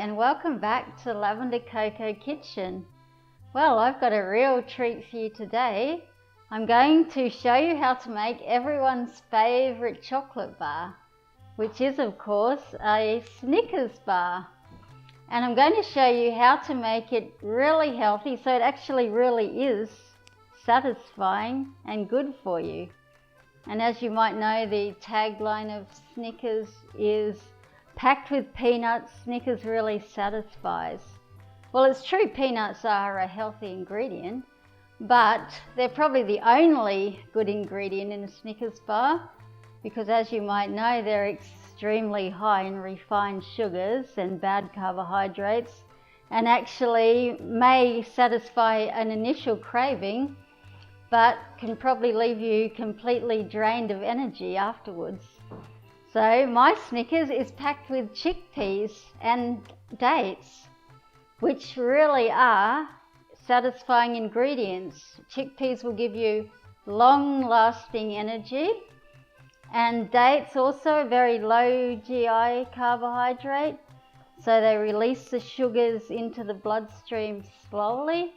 and welcome back to Lavender Coco Kitchen. Well, I've got a real treat for you today. I'm going to show you how to make everyone's favourite chocolate bar, which is of course a Snickers bar. And I'm going to show you how to make it really healthy, so it actually really is satisfying and good for you. And as you might know, the tagline of Snickers is packed with peanuts, Snickers really satisfies. Well, it's true, peanuts are a healthy ingredient, but they're probably the only good ingredient in a Snickers bar, because as you might know, they're extremely high in refined sugars and bad carbohydrates, and actually may satisfy an initial craving, but can probably leave you completely drained of energy afterwards. So my Snickers is packed with chickpeas and dates, which really are satisfying ingredients. Chickpeas will give you long-lasting energy, and dates also a very low GI carbohydrate, so they release the sugars into the bloodstream slowly,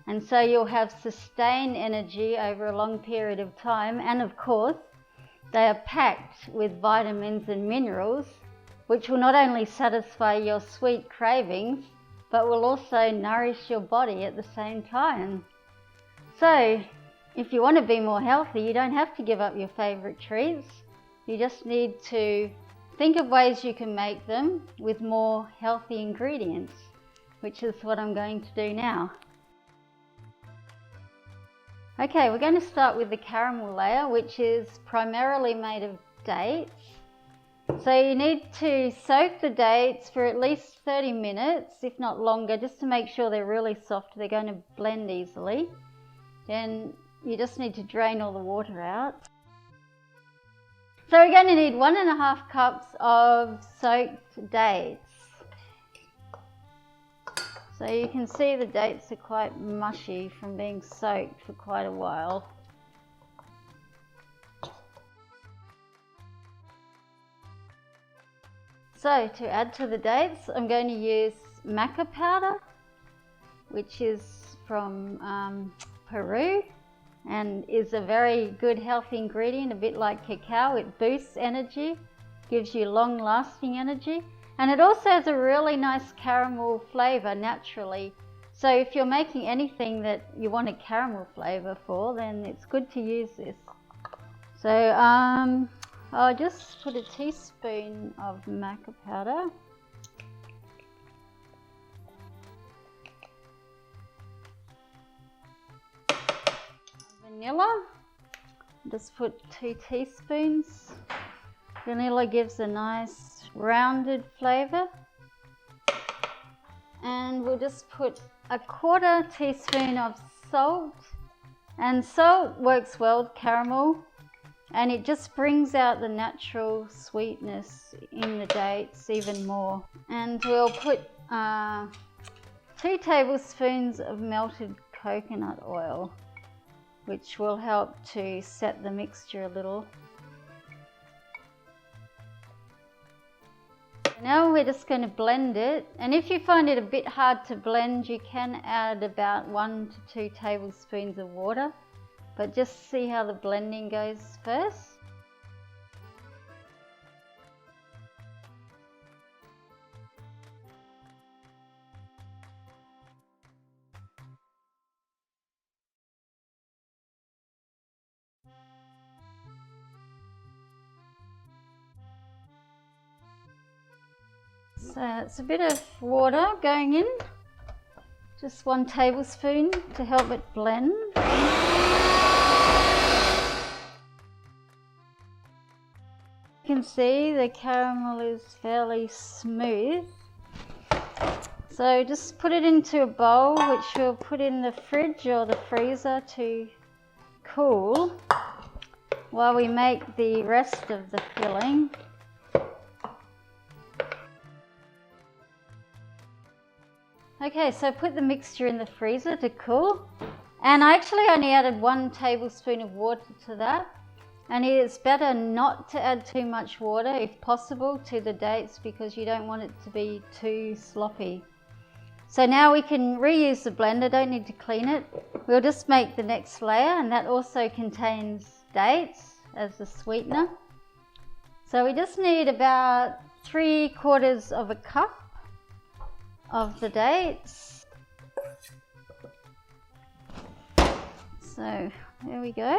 and so you'll have sustained energy over a long period of time. And of course, they are packed with vitamins and minerals, which will not only satisfy your sweet cravings, but will also nourish your body at the same time. So, if you want to be more healthy, you don't have to give up your favourite treats. You just need to think of ways you can make them with more healthy ingredients, which is what I'm going to do now. Okay, we're going to start with the caramel layer, which is primarily made of dates. So you need to soak the dates for at least 30 minutes, if not longer, just to make sure they're really soft. They're going to blend easily. Then you just need to drain all the water out. So we're going to need 1.5 cups of soaked dates. So you can see the dates are quite mushy from being soaked for quite a while. So to add to the dates, I'm going to use maca powder, which is from Peru and is a very good healthy ingredient, a bit like cacao. It boosts energy, gives you long-lasting energy. And it also has a really nice caramel flavour naturally. So if you're making anything that you want a caramel flavour for, then it's good to use this. So I'll just put a teaspoon of maca powder. Vanilla, just put 2 teaspoons. Vanilla gives a nice rounded flavour, and we'll just put a 1/4 teaspoon of salt, and salt works well with caramel, and it just brings out the natural sweetness in the dates even more. And we'll put 2 tablespoons of melted coconut oil, which will help to set the mixture a little. Now we're just going to blend it, and if you find it a bit hard to blend, you can add about 1 to 2 tablespoons of water, but just see how the blending goes first. So it's a bit of water going in, just 1 tablespoon to help it blend. You can see the caramel is fairly smooth. So just put it into a bowl, which we'll put in the fridge or the freezer to cool while we make the rest of the filling. Okay, so put the mixture in the freezer to cool, and I actually only added 1 tablespoon of water to that, And it's better not to add too much water, if possible, to the dates because you don't want it to be too sloppy. So now we can reuse the blender, don't need to clean it. We'll just make the next layer, and that also contains dates as the sweetener. So we just need about 3/4 of a cup of the dates. So there we go.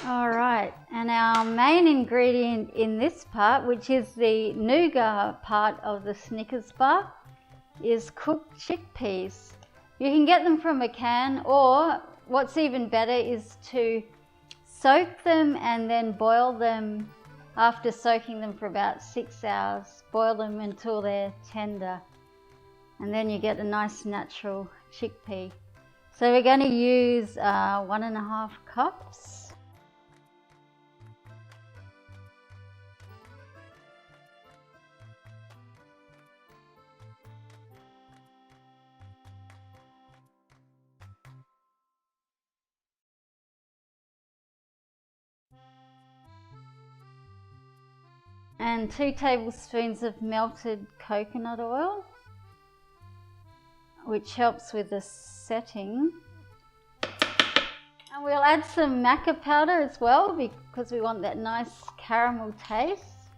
Alright, and our main ingredient in this part, which is the nougat part of the Snickers bar, is cooked chickpeas. You can get them from a can, or what's even better is to soak them and then boil them after soaking them for about 6 hours. Boil them until they're tender, and then you get a nice natural chickpea. So we're going to use 1.5 cups. And 2 tablespoons of melted coconut oil, which helps with the setting. And we'll add some maca powder as well because we want that nice caramel taste.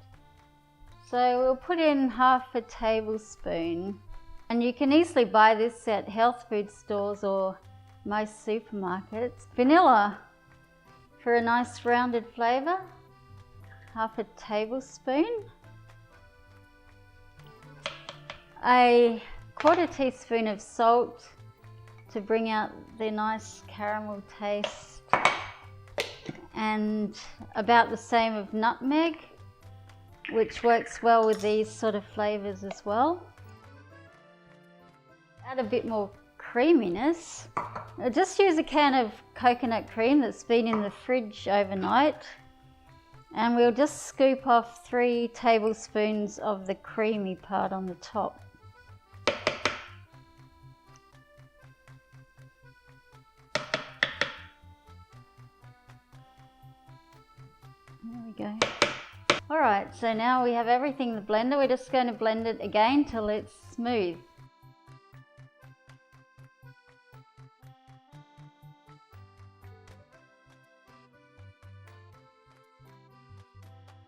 So we'll put in 1/2 tablespoon. And you can easily buy this at health food stores or most supermarkets. Vanilla for a nice rounded flavour. 1/2 tablespoon, a 1/4 teaspoon of salt to bring out the nice caramel taste, and about the same of nutmeg, which works well with these sort of flavours as well. Add a bit more creaminess. Just use a can of coconut cream that's been in the fridge overnight. And we'll just scoop off 3 tablespoons of the creamy part on the top. There we go. Alright, so now we have everything in the blender. We're just going to blend it again till it's smooth.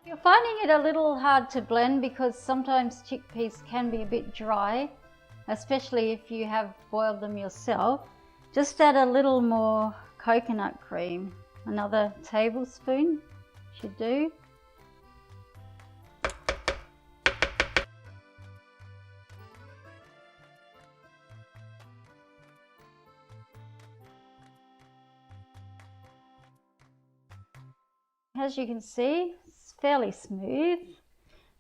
You're finding it a little hard to blend because sometimes chickpeas can be a bit dry, especially if you have boiled them yourself. Just add a little more coconut cream. Another tablespoon should do. As you can see, it's fairly smooth.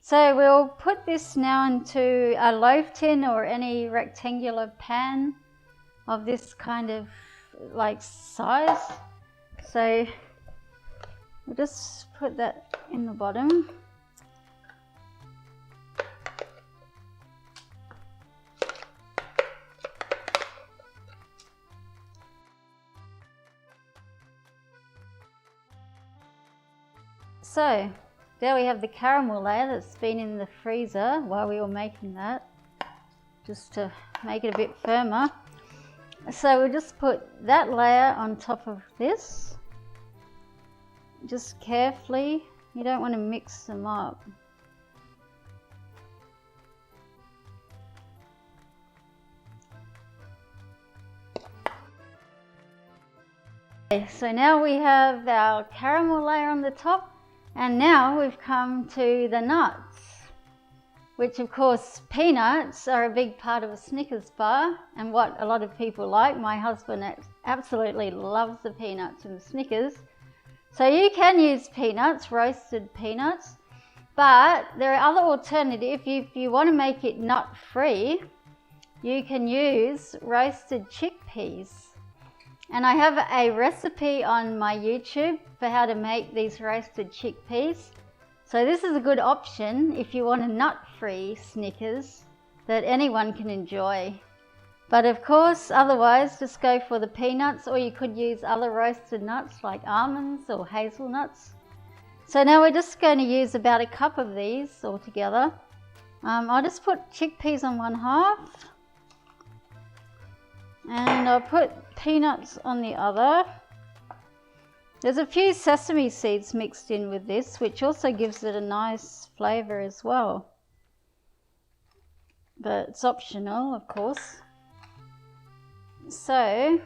So we'll put this now into a loaf tin or any rectangular pan of this kind of like size. So we'll just put that in the bottom. So there we have the caramel layer that's been in the freezer while we were making that, just to make it a bit firmer. So we'll just put that layer on top of this, just carefully. You don't want to mix them up. Okay, so now we have our caramel layer on the top. And now we've come to the nuts, which of course peanuts are a big part of a Snickers bar and what a lot of people like. My husband absolutely loves the peanuts in the Snickers. So you can use peanuts, roasted peanuts, but there are other alternatives. If you want to make it nut free, you can use roasted chickpeas. And I have a recipe on my YouTube for how to make these roasted chickpeas. So this is a good option if you want a nut-free Snickers that anyone can enjoy. But of course, otherwise, just go for the peanuts, or you could use other roasted nuts like almonds or hazelnuts. So now we're just going to use about a cup of these all together. I'll just put chickpeas on one half, and I'll put peanuts on the other. There's a few sesame seeds mixed in with this, which also gives it a nice flavour as well. But it's optional, of course. So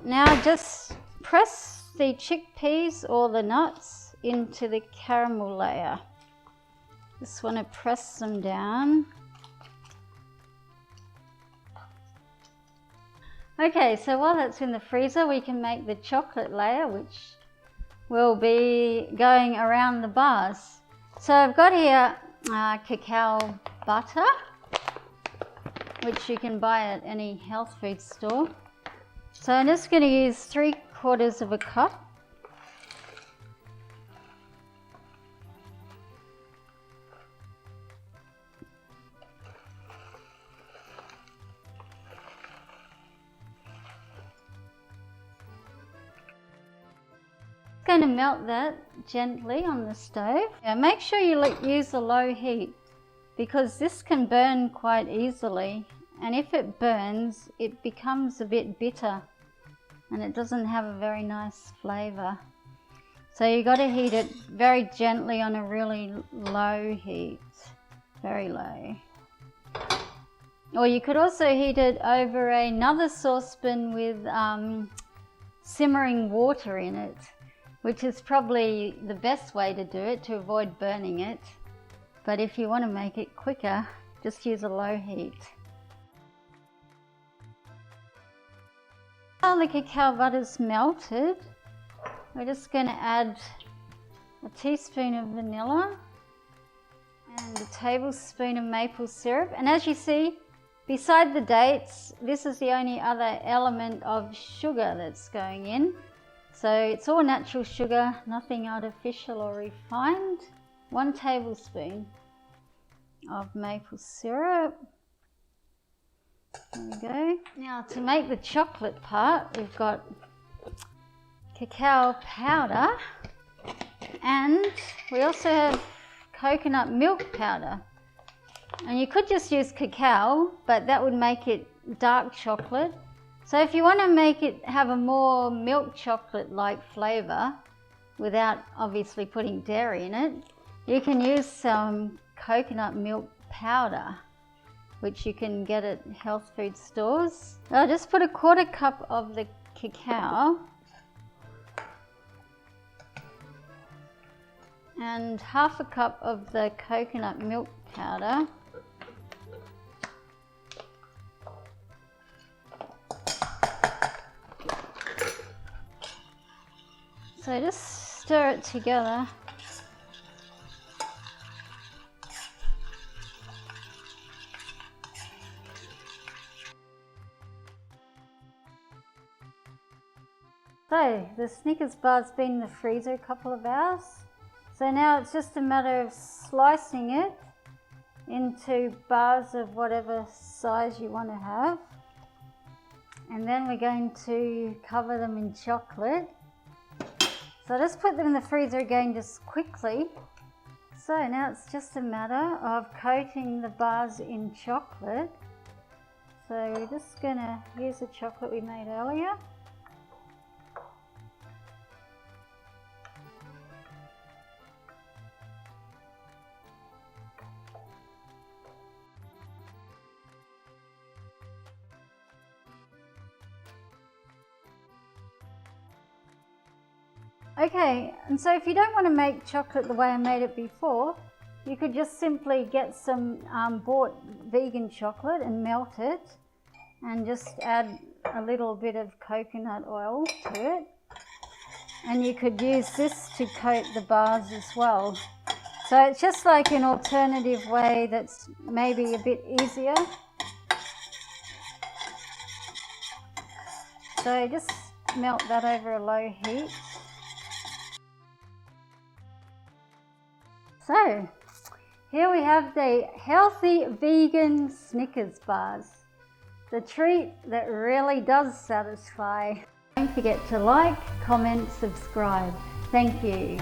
now just press the chickpeas or the nuts into the caramel layer. Just want to press them down. Okay, so while that's in the freezer, we can make the chocolate layer, which will be going around the bars. So I've got here cacao butter, which you can buy at any health food store. So I'm just going to use 3/4 of a cup. Going to melt that gently on the stove. Now make sure you use a low heat, because this can burn quite easily, and if it burns it becomes a bit bitter and it doesn't have a very nice flavour. So you got to heat it very gently on a really low heat, very low. Or you could also heat it over another saucepan with simmering water in it, which is probably the best way to do it to avoid burning it. But if you want to make it quicker, just use a low heat. While the cacao butter's melted, we're just going to add a teaspoon of vanilla and a tablespoon of maple syrup. And as you see, beside the dates, this is the only other element of sugar that's going in. So it's all natural sugar, nothing artificial or refined. 1 tablespoon of maple syrup. There we go. Now to make the chocolate part, we've got cacao powder, and we also have coconut milk powder. And you could just use cacao, but that would make it dark chocolate. So if you want to make it have a more milk chocolate-like flavour, without obviously putting dairy in it, you can use some coconut milk powder, which you can get at health food stores. I'll just put 1/4 cup of the cacao and 1/2 cup of the coconut milk powder. So just stir it together. So the Snickers bar's been in the freezer a couple of hours. So now it's just a matter of slicing it into bars of whatever size you want to have. And then we're going to cover them in chocolate. So just put them in the freezer again just quickly. So now it's just a matter of coating the bars in chocolate. So we're just going to use the chocolate we made earlier. Okay, and so if you don't want to make chocolate the way I made it before, you could just simply get some bought vegan chocolate and melt it, and just add a little bit of coconut oil to it. And you could use this to coat the bars as well. So it's just like an alternative way that's maybe a bit easier. So just melt that over a low heat. So Here we have the healthy vegan Snickers bars. The treat that really does satisfy. Don't forget to like, comment, subscribe. Thank you.